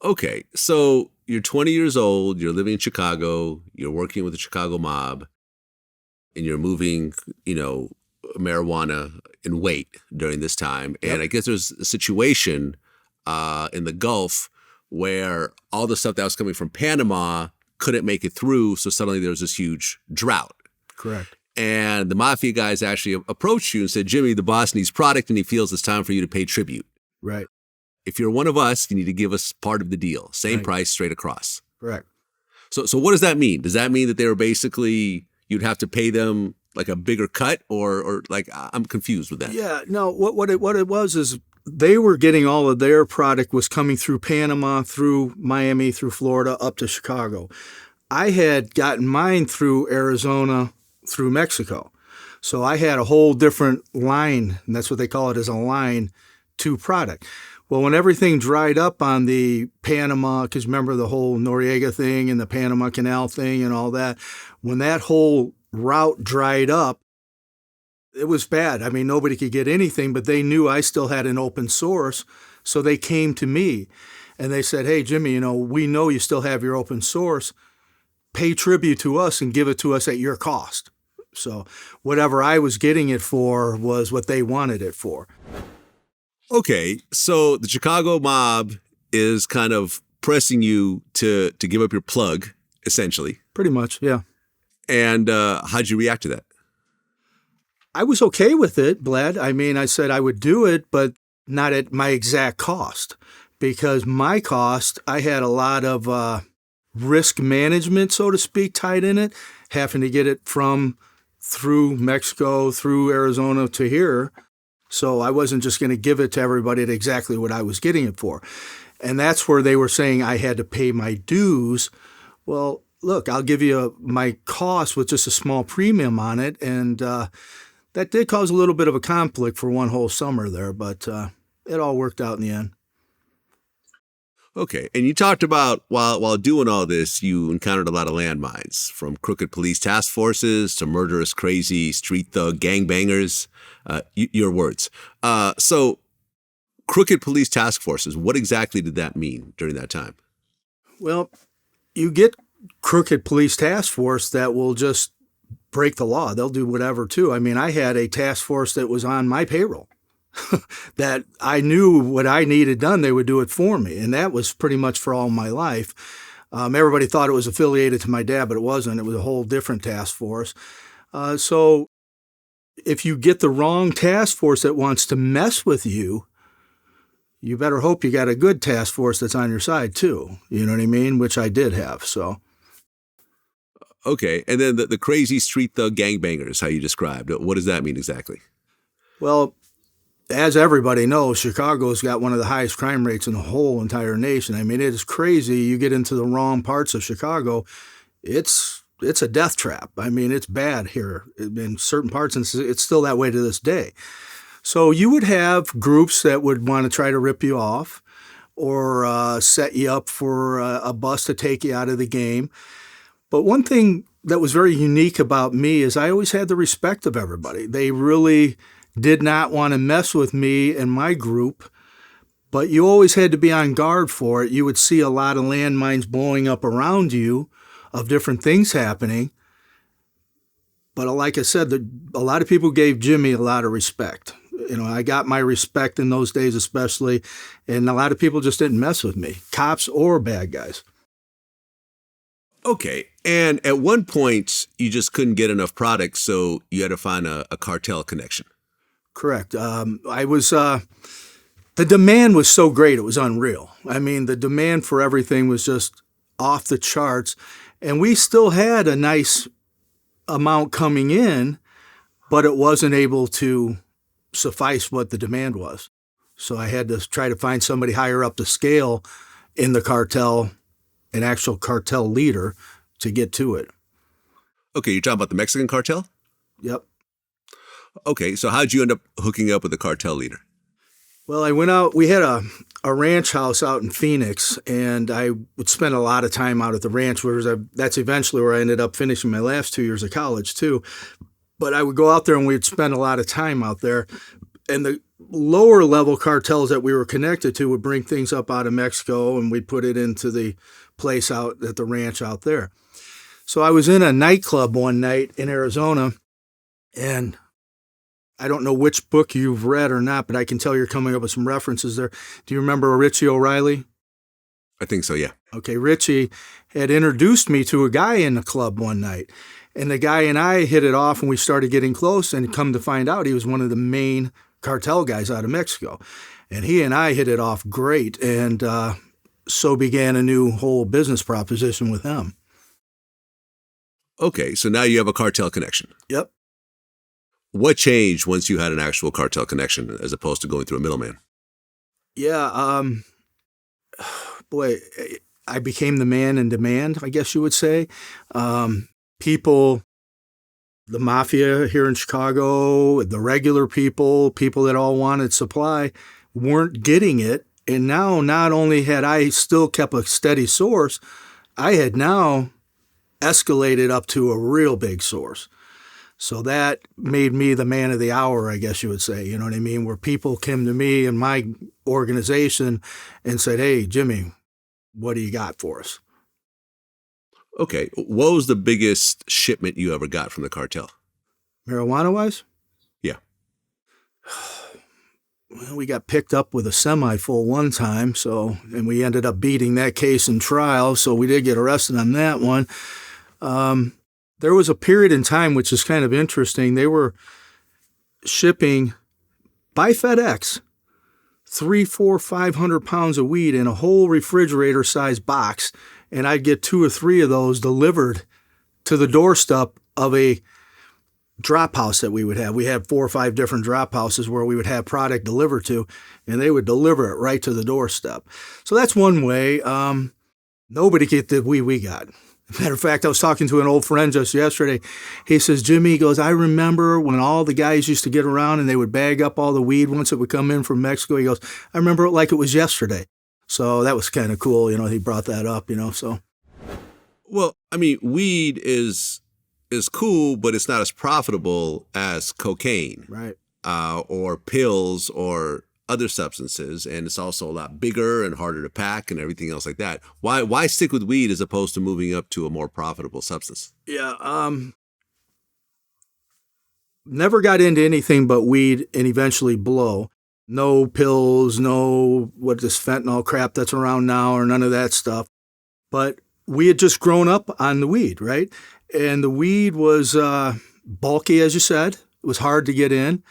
Okay, so you're 20 years old, you're living in Chicago, you're working with the Chicago mob, and you're moving, marijuana in weight during this time. And Yep. I guess there's a situation in the Gulf where all the stuff that was coming from Panama couldn't make it through. So suddenly there was this huge drought. Correct. And the mafia guys actually approached you and said, Jimmy, the boss needs product and he feels it's time for you to pay tribute. Right. If you're one of us, you need to give us part of the deal. Same Right. price, straight across. Correct. So what does that mean? Does that mean that they were basically, you'd have to pay them like a bigger cut or like, I'm confused with that. Yeah. No. What it was is they were getting all of their product was coming through Panama, through Miami, through Florida, up to Chicago. I had gotten mine through Arizona, through Mexico. So I had a whole different line, and that's what they call it, as a line to product. Well, when everything dried up on the Panama, because remember the whole Noriega thing and the Panama Canal thing and all that, when that whole route dried up, it was bad. I mean, nobody could get anything, but they knew I still had an open source. So they came to me and they said, hey, Jimmy, we know you still have your open source. Pay tribute to us and give it to us at your cost. So whatever I was getting it for was what they wanted it for. Okay, so the Chicago mob is kind of pressing you to give up your plug, essentially. Pretty much, yeah. And how'd you react to that? I was okay with it, Bled. I mean, I said I would do it, but not at my exact cost. Because my cost, I had a lot of risk management, so to speak, tied in it, having to get it through Mexico, through Arizona to here. So I wasn't just going to give it to everybody at exactly what I was getting it for. And that's where they were saying I had to pay my dues. Well, look, I'll give you my cost with just a small premium on it. And that did cause a little bit of a conflict for one whole summer there, but it all worked out in the end. Okay, and you talked about while doing all this, you encountered a lot of landmines, from crooked police task forces to murderous, crazy street thug gangbangers. Your words. So, crooked police task forces. What exactly did that mean during that time? Well, you get crooked police task force that will just break the law. They'll do whatever too. I mean, I had a task force that was on my payroll. That I knew what I needed done, they would do it for me. And that was pretty much for all my life. Everybody thought it was affiliated to my dad, but it wasn't. It was a whole different task force. So if you get the wrong task force that wants to mess with you, you better hope you got a good task force that's on your side too. You know what I mean? Which I did have. So. Okay, and then the crazy street thug gangbangers, how you described it. What does that mean exactly? Well, as everybody knows, Chicago's got one of the highest crime rates in the whole entire nation. I mean, it is crazy. You get into the wrong parts of Chicago, it's a death trap. I mean, it's bad here in certain parts, and it's still that way to this day. So you would have groups that would want to try to rip you off or set you up for a bus to take you out of the game. But one thing that was very unique about me is I always had the respect of everybody. They really did not want to mess with me and my group, but you always had to be on guard for it. You would see a lot of landmines blowing up around you of different things happening. But like I said, a lot of people gave Jimmy a lot of respect. I got my respect in those days especially, and a lot of people just didn't mess with me, cops or bad guys. Okay, and at one point, you just couldn't get enough product, so you had to find a cartel connection. Correct. The demand was so great, it was unreal. I mean, the demand for everything was just off the charts, and we still had a nice amount coming in, but it wasn't able to suffice what the demand was. So I had to try to find somebody higher up the scale in the cartel, an actual cartel leader, to get to it. Okay, you're talking about the Mexican cartel? Yep. Okay, so how'd you end up hooking up with the cartel leader? Well, I went out, we had a ranch house out in Phoenix, and I would spend a lot of time out at the ranch, that's eventually where I ended up finishing my last 2 years of college too. But I would go out there and we'd spend a lot of time out there. and the lower level cartels that we were connected to would bring things up out of Mexico, and we'd put it into the place out at the ranch out there. So I was in a nightclub one night in Arizona, and I don't know which book you've read or not, but I can tell you're coming up with some references there. Do you remember Richie O'Reilly? I think so, yeah. Okay, Richie had introduced me to a guy in the club one night, and the guy and I hit it off, and we started getting close, and come to find out he was one of the main cartel guys out of Mexico. And he and I hit it off great, and so began a new whole business proposition with him. Okay, so now you have a cartel connection. Yep. What changed once you had an actual cartel connection as opposed to going through a middleman? Yeah, boy, I became the man in demand, I guess you would say. People, the mafia here in Chicago, the regular people that all wanted supply, weren't getting it. And now not only had I still kept a steady source, I had now escalated up to a real big source. So that made me the man of the hour, I guess you would say. You know what I mean? Where people came to me and my organization and said, hey, Jimmy, what do you got for us? Okay, what was the biggest shipment you ever got from the cartel? Marijuana-wise? Yeah. Well, we got picked up with a semi-full one time, and we ended up beating that case in trial, so we did get arrested on that one. There was a period in time, which is kind of interesting. They were shipping by FedEx 300, 400, 500 pounds of weed in a whole refrigerator-sized box, and I'd get 2 or 3 of those delivered to the doorstep of a drop house that we would have. We had 4 or 5 different drop houses where we would have product delivered to, and they would deliver it right to the doorstep. So that's one way. Nobody get the weed we got. Matter of fact, I was talking to an old friend just yesterday. He says, Jimmy, he goes, I remember when all the guys used to get around and they would bag up all the weed once it would come in from Mexico. He goes, I remember it like it was yesterday. So that was kind of cool. He brought that up, so. Well, I mean, weed is cool, but it's not as profitable as cocaine. Right. Or pills or other substances, and it's also a lot bigger and harder to pack and everything else like that. Why stick with weed as opposed to moving up to a more profitable substance? Yeah, never got into anything but weed and eventually blow. No pills, no this fentanyl crap that's around now or none of that stuff. But we had just grown up on the weed, right? And the weed was bulky, as you said. It was hard to get in.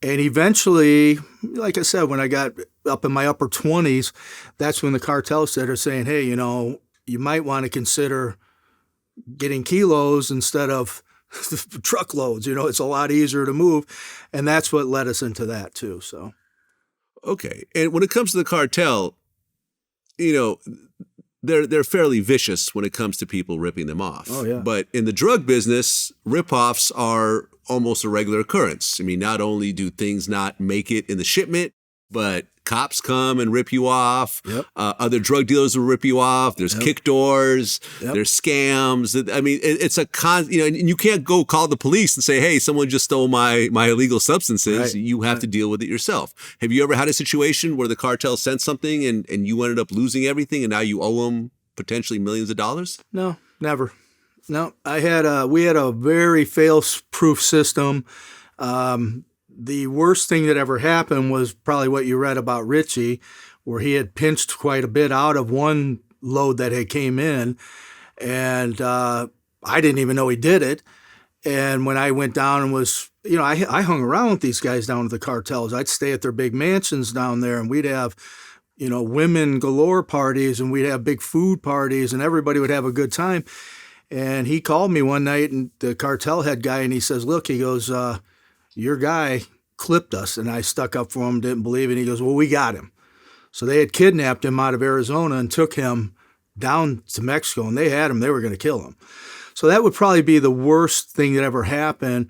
And eventually, like I said, when I got up in my upper 20s, that's when the cartel started saying, hey, you might want to consider getting kilos instead of truckloads. It's a lot easier to move. And that's what led us into that, too. So, okay. And when it comes to the cartel, they're fairly vicious when it comes to people ripping them off. Oh, yeah. But in the drug business, rip-offs are almost a regular occurrence. I mean, not only do things not make it in the shipment, but cops come and rip you off. Yep. Other drug dealers will rip you off. There's kick doors. Yep. There's scams. I mean, it's a and you can't go call the police and say, hey, someone just stole my illegal substances. Right. You have to deal with it yourself. Have you ever had a situation where the cartel sent something and you ended up losing everything and now you owe them potentially millions of dollars? No, never. No, we had a very fail-proof system. The worst thing that ever happened was probably what you read about Richie, where he had pinched quite a bit out of one load that had came in, and I didn't even know he did it. And when I went down and was, I hung around with these guys down at the cartels. I'd stay at their big mansions down there, and we'd have, women galore parties, and we'd have big food parties, and everybody would have a good time. And he called me one night, and the cartel head guy, and he says, look, he goes, your guy clipped us. And I stuck up for him, didn't believe it. And he goes, well, we got him. So they had kidnapped him out of Arizona and took him down to Mexico, and they had him. They were going to kill him. So that would probably be the worst thing that ever happened.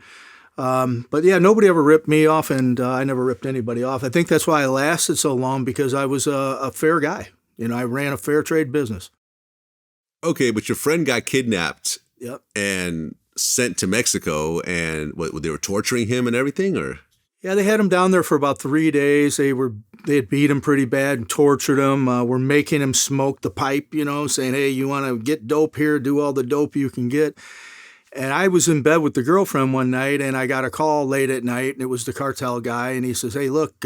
But yeah, nobody ever ripped me off, and I never ripped anybody off. I think that's why I lasted so long, because I was a fair guy. I ran a fair trade business. Okay, but your friend got kidnapped. Yep. And sent to Mexico, and what, they were torturing him and everything, or? Yeah, they had him down there for about 3 days. They had beat him pretty bad and tortured him. Were making him smoke the pipe, saying, "Hey, you want to get dope here? Do all the dope you can get." And I was in bed with the girlfriend one night, and I got a call late at night, and it was the cartel guy, and he says, "Hey, look,"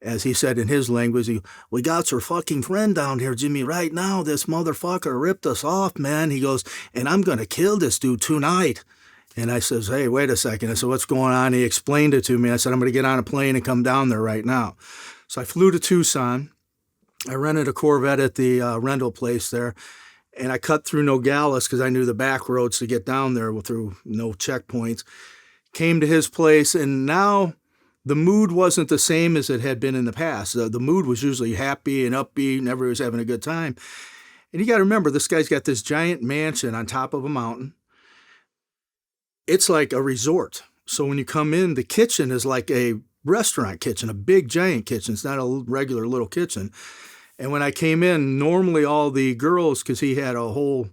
as he said in his language, "We got your fucking friend down here, Jimmy, right now. This motherfucker ripped us off, man." He goes, "And I'm going to kill this dude tonight." And I says, "Hey, wait a second." I said, "What's going on?" He explained it to me. I said, "I'm going to get on a plane and come down there right now." So I flew to Tucson. I rented a Corvette at the rental place there. And I cut through Nogales because I knew the back roads to get down there through no checkpoints. Came to his place, and now the mood wasn't the same as it had been in the past. The mood was usually happy and upbeat, and everybody was having a good time. And you got to remember, this guy's got this giant mansion on top of a mountain. It's like a resort. So when you come in, the kitchen is like a restaurant kitchen, a big giant kitchen. It's not a regular little kitchen. And when I came in, normally all the girls, because he had a whole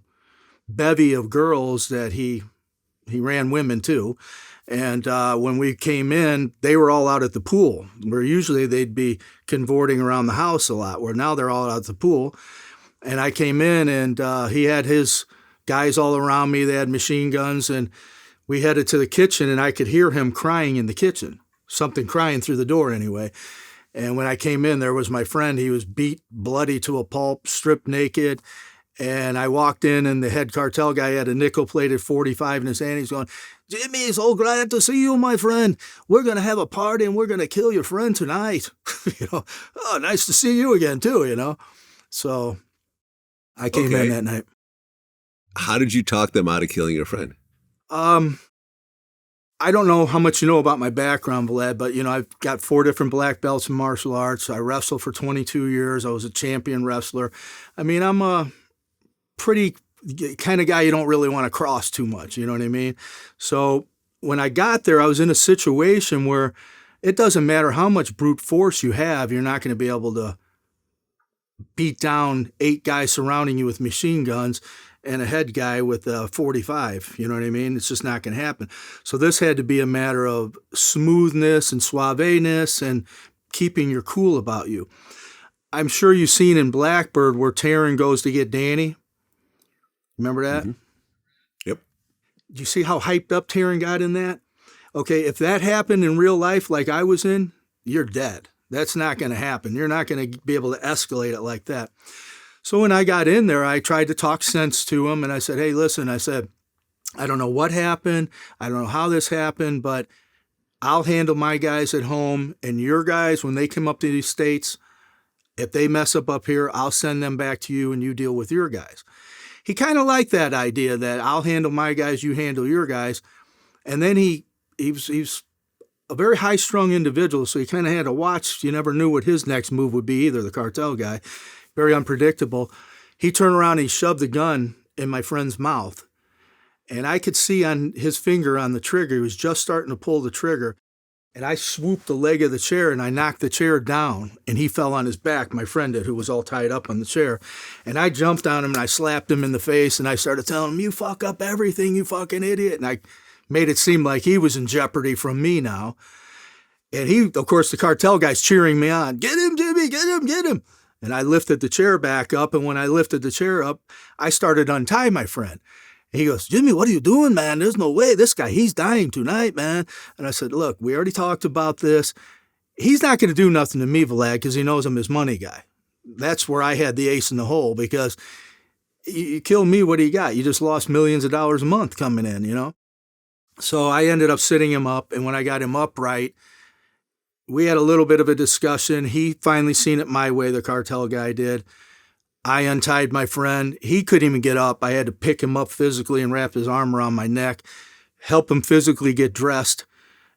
bevy of girls that he ran women too. And when we came in, they were all out at the pool, where usually they'd be cavorting around the house a lot, where now they're all out at the pool. And I came in, and he had his guys all around me. They had machine guns, and we headed to the kitchen, and I could hear him crying in the kitchen, something crying through the door anyway. And when I came in, there was my friend. He was beat bloody to a pulp, stripped naked. And I walked in, and the head cartel guy had a nickel-plated .45 in his hand. He's going, "Jimmy, so glad to see you, my friend. We're going to have a party, and we're going to kill your friend tonight." Oh, nice to see you again, too, So I came in that night. How did you talk them out of killing your friend? I don't know how much you know about my background, Vlad, but, I've got 4 different black belts in martial arts. I wrestled for 22 years. I was a champion wrestler. I mean, I'm a pretty kind of guy you don't really want to cross too much, you know what I mean? So when I got there, I was in a situation where it doesn't matter how much brute force you have, you're not going to be able to beat down 8 guys surrounding you with machine guns and a head guy with a .45, you know what I mean? It's just not going to happen. So this had to be a matter of smoothness and suaveness and keeping your cool about you. I'm sure you've seen in Blackbird where Taryn goes to get Danny. Remember that? Mm-hmm. Yep. Do you see how hyped up Taryn got in that? Okay, if that happened in real life like I was in, you're dead. That's not going to happen. You're not going to be able to escalate it like that. So when I got in there, I tried to talk sense to him, and I said, "Hey, listen," I said, "I don't know what happened. I don't know how this happened, but I'll handle my guys at home, and your guys, when they come up to these states, if they mess up here, I'll send them back to you, and you deal with your guys." He kind of liked that idea that I'll handle my guys, you handle your guys. And then he's a very high-strung individual, so he kind of had to watch. You never knew what his next move would be either, the cartel guy. Very unpredictable. He turned around and he shoved the gun in my friend's mouth. And I could see on his finger on the trigger, he was just starting to pull the trigger. And I swooped the leg of the chair and I knocked the chair down. And he fell on his back, my friend did, who was all tied up on the chair. And I jumped on him and I slapped him in the face. And I started telling him, "You fuck up everything, you fucking idiot." And I made it seem like he was in jeopardy from me now. And he, of course, the cartel guy's cheering me on. "Get him, Jimmy, get him, get him." And I lifted the chair back up. And when I lifted the chair up, I started to untie my friend. And he goes, "Jimmy, what are you doing, man? There's no way. This guy, he's dying tonight, man." And I said, "Look, we already talked about this. He's not going to do nothing to me, Vlad, because he knows I'm his money guy." That's where I had the ace in the hole, because you kill me, what do you got? You just lost millions of dollars a month coming in, So I ended up sitting him up. And when I got him upright, we had a little bit of a discussion. He finally seen it my way, the cartel guy did. I untied my friend. He couldn't even get up. I had to pick him up physically and wrap his arm around my neck, help him physically get dressed.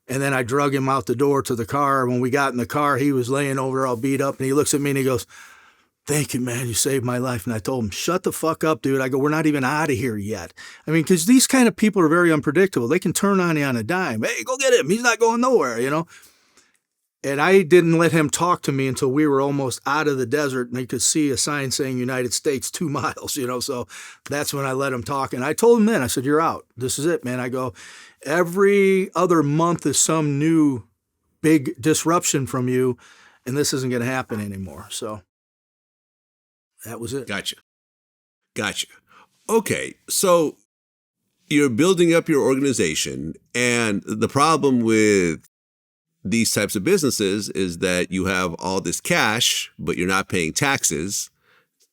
And then I drug him out the door to the car. When we got in the car, he was laying over there all beat up. And he looks at me and he goes, "Thank you, man. You saved my life." And I told him, "Shut the fuck up, dude." I go, "We're not even out of here yet." I mean, because these kind of people are very unpredictable. They can turn on you on a dime. "Hey, go get him. He's not going nowhere, And I didn't let him talk to me until we were almost out of the desert and he could see a sign saying United States 2 miles, so that's when I let him talk. And I told him then, I said, you're out. This is it, man. I go, every other month is some new big disruption from you, and this isn't going to happen anymore. So that was it. Gotcha. Okay, so you're building up your organization, and the problem with these types of businesses is that you have all this cash, but you're not paying taxes,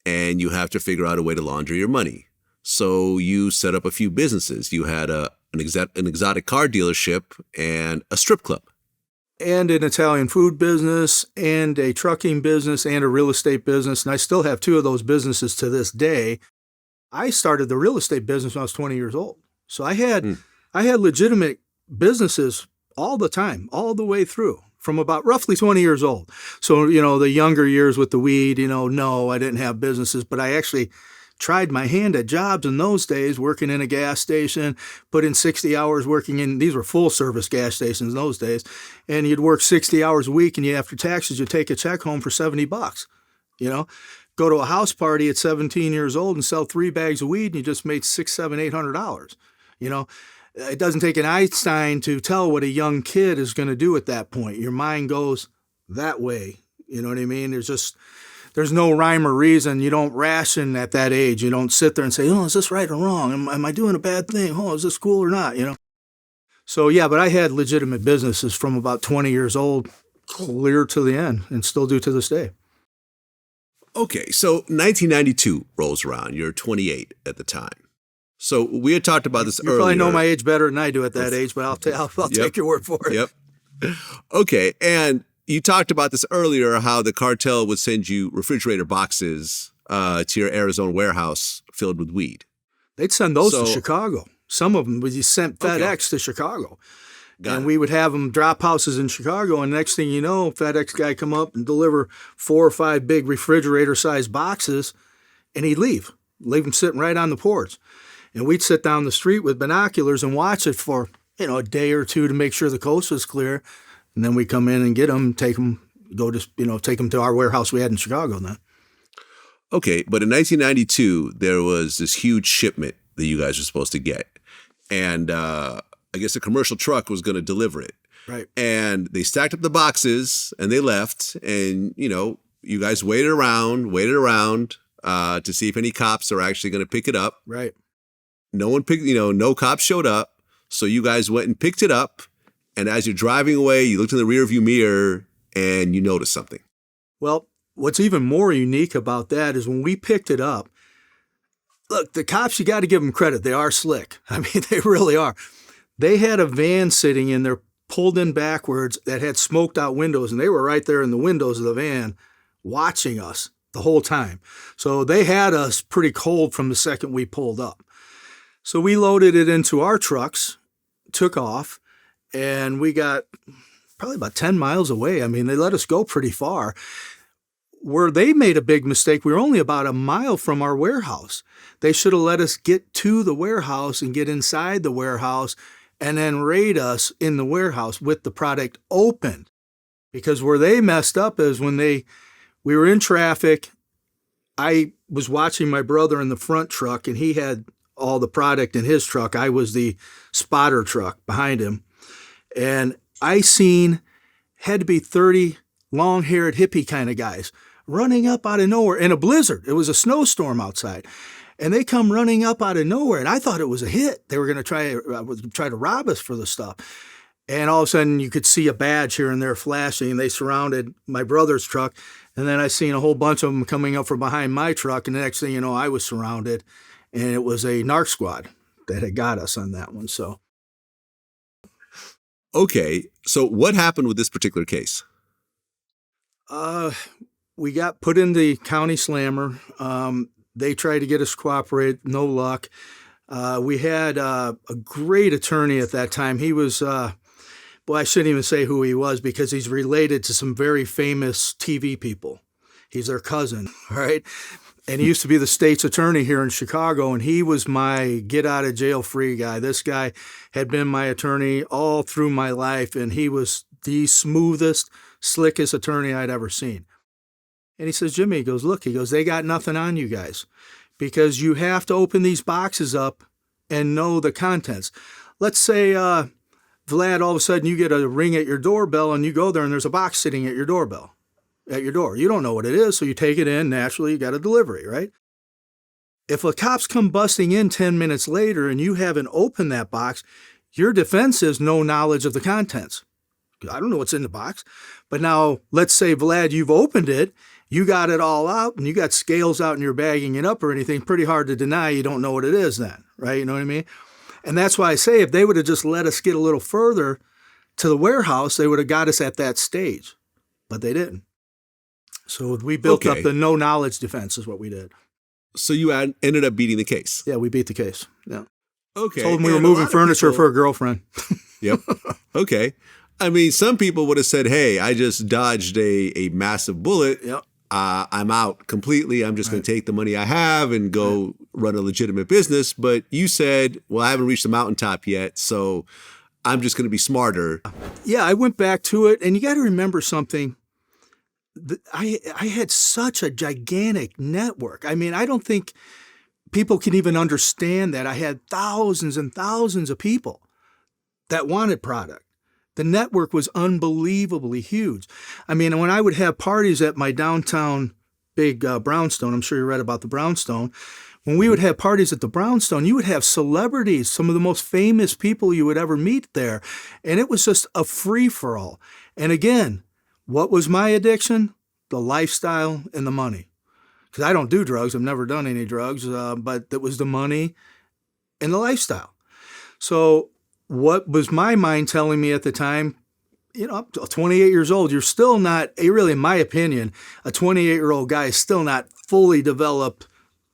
and you have to figure out a way to launder your money. So you set up a few businesses. You had an exotic car dealership and a strip club. And an Italian food business and a trucking business and a real estate business. And I still have 2 of those businesses to this day. I started the real estate business when I was 20 years old. So I had legitimate businesses all the time, all the way through from about roughly 20 years old. So, the younger years with the weed, no, I didn't have businesses, but I actually tried my hand at jobs in those days, working in a gas station, put in 60 hours working in, these were full service gas stations in those days. And you'd work 60 hours a week and after taxes, you'd take a check home for $70, go to a house party at 17 years old and sell 3 bags of weed and you just made $600, $700, $800. It doesn't take an Einstein to tell what a young kid is going to do at that point. Your mind goes that way. You know what I mean? There's no rhyme or reason. You don't ration at that age. You don't sit there and say, oh, is this right or wrong? Am I doing a bad thing? Oh, is this cool or not? So, yeah, but I had legitimate businesses from about 20 years old clear to the end and still do to this day. Okay, so 1992 rolls around. You're 28 at the time. So we had talked about this earlier. You probably know my age better than I do at that age, but I'll take your word for it. Yep. Okay, and you talked about this earlier, how the cartel would send you refrigerator boxes to your Arizona warehouse filled with weed. They'd send those to Chicago. Some of them would sent FedEx to Chicago. And we would have them drop houses in Chicago. And next thing you know, FedEx guy come up and deliver 4 or 5 big refrigerator-sized boxes, and he'd leave them sitting right on the porch. And we'd sit down the street with binoculars and watch it for, a day or two to make sure the coast was clear. And then we come in and get them, take them to our warehouse we had in Chicago then. Okay, but in 1992, there was this huge shipment that you guys were supposed to get. And I guess a commercial truck was going to deliver it. Right. And they stacked up the boxes and they left. And, you guys waited around to see if any cops are actually going to pick it up. Right. No cops showed up. So you guys went and picked it up. And as you're driving away, you looked in the rearview mirror and you noticed something. Well, what's even more unique about that is when we picked it up, look, the cops, you got to give them credit. They are slick. I mean, they really are. They had a van sitting in there, pulled in backwards, that had smoked out windows. And they were right there in the windows of the van watching us the whole time. So they had us pretty cold from the second we pulled up. So we loaded it into our trucks, took off, and we got probably about 10 miles away. I mean, they let us go pretty far. Where they made a big mistake, we were only about a mile from our warehouse. They should have let us get to the warehouse and get inside the warehouse and then raid us in the warehouse with the product open. Because where they messed up is when we were in traffic, I was watching my brother in the front truck and he had all the product in his truck. I was the spotter truck behind him. And I had to be 30 long-haired hippie kind of guys running up out of nowhere in a blizzard. It was a snowstorm outside. And they come running up out of nowhere. And I thought it was a hit. They were going to try to rob us for the stuff. And all of a sudden you could see a badge here and there flashing. And they surrounded my brother's truck. And then I seen a whole bunch of them coming up from behind my truck. And the next thing you know, I was surrounded. And it was a narc squad that had got us on that one. So. Okay. So what happened with this particular case? We got put in the county slammer. They tried to get us to cooperate. No luck. We had a great attorney at that time. He was, I shouldn't even say who he was because he's related to some very famous TV people. He's their cousin, right? And he used to be the state's attorney here in Chicago, and he was my get-out-of-jail-free guy. This guy had been my attorney all through my life, and he was the smoothest, slickest attorney I'd ever seen. And he says, Jimmy, he goes, look, he goes, they got nothing on you guys because you have to open these boxes up and know the contents. Let's say, Vlad, all of a sudden you get a ring at your doorbell and you go there and there's a box sitting at your doorbell, at your door. You don't know what it is, so you take it in. Naturally, you got a delivery, right? If a cop's come busting in 10 minutes later and you haven't opened that box, your defense is no knowledge of the contents. I don't know what's in the box. But now, let's say, Vlad, you've opened it, you got it all out, and you got scales out and you're bagging it up or anything, pretty hard to deny you don't know what it is then, right? You know what I mean? And that's why I say if they would have just let us get a little further to the warehouse, they would have got us at that stage. But they didn't. So we built up the no knowledge defense is what we did. So you ended up beating the case. Yeah, we beat the case. Yeah. Okay. Told them we were moving furniture for a girlfriend. Yep. Okay. I mean, some people would have said, hey, I just dodged a massive bullet. Yep. I'm out completely. I'm just going to take the money I have and go run a legitimate business. But you said, well, I haven't reached the mountaintop yet, so I'm just going to be smarter. Yeah, I went back to it. And you got to remember something. I had such a gigantic network. I mean, I don't think people can even understand that. I had thousands and thousands of people that wanted product. The network was unbelievably huge. I mean, when I would have parties at my downtown big brownstone, I'm sure you read about the brownstone. When we would have parties at the brownstone, you would have celebrities, some of the most famous people you would ever meet there. And it was just a free-for-all. And again, what was my addiction? The lifestyle and the money. Because I don't do drugs. I've never done any drugs. But it was the money and the lifestyle. So what was my mind telling me at the time? You know, 28 years old, you're still not, really, in my opinion, a 28-year-old guy is still not fully developed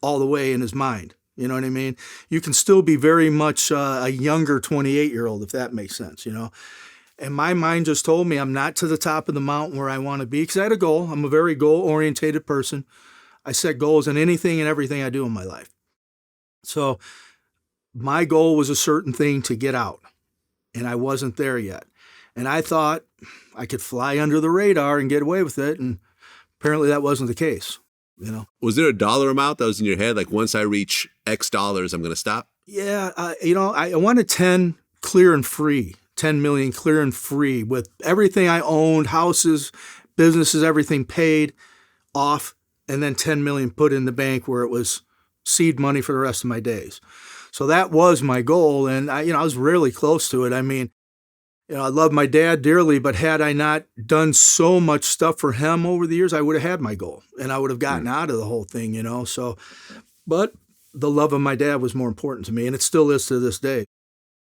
all the way in his mind. You know what I mean? You can still be very much a younger 28-year-old, if that makes sense, you know? And my mind just told me I'm not to the top of the mountain where I want to be because I had a goal. I'm a very goal-orientated person. I set goals in anything and everything I do in my life. So my goal was a certain thing to get out, and I wasn't there yet. And I thought I could fly under the radar and get away with it, and apparently that wasn't the case, you know. Was there a dollar amount that was in your head? Like, once I reach X dollars, I'm going to stop? Yeah, you know, I wanted 10 clear and free. 10 million clear and free with everything I owned, houses, businesses, everything paid off, and then 10 million put in the bank where it was seed money for the rest of my days. So that was my goal. And I was really close to it. I mean, I love my dad dearly, but had I not done so much stuff for him over the years, I would have had my goal and I would have gotten out of the whole thing, So, but the love of my dad was more important to me, and it still is to this day.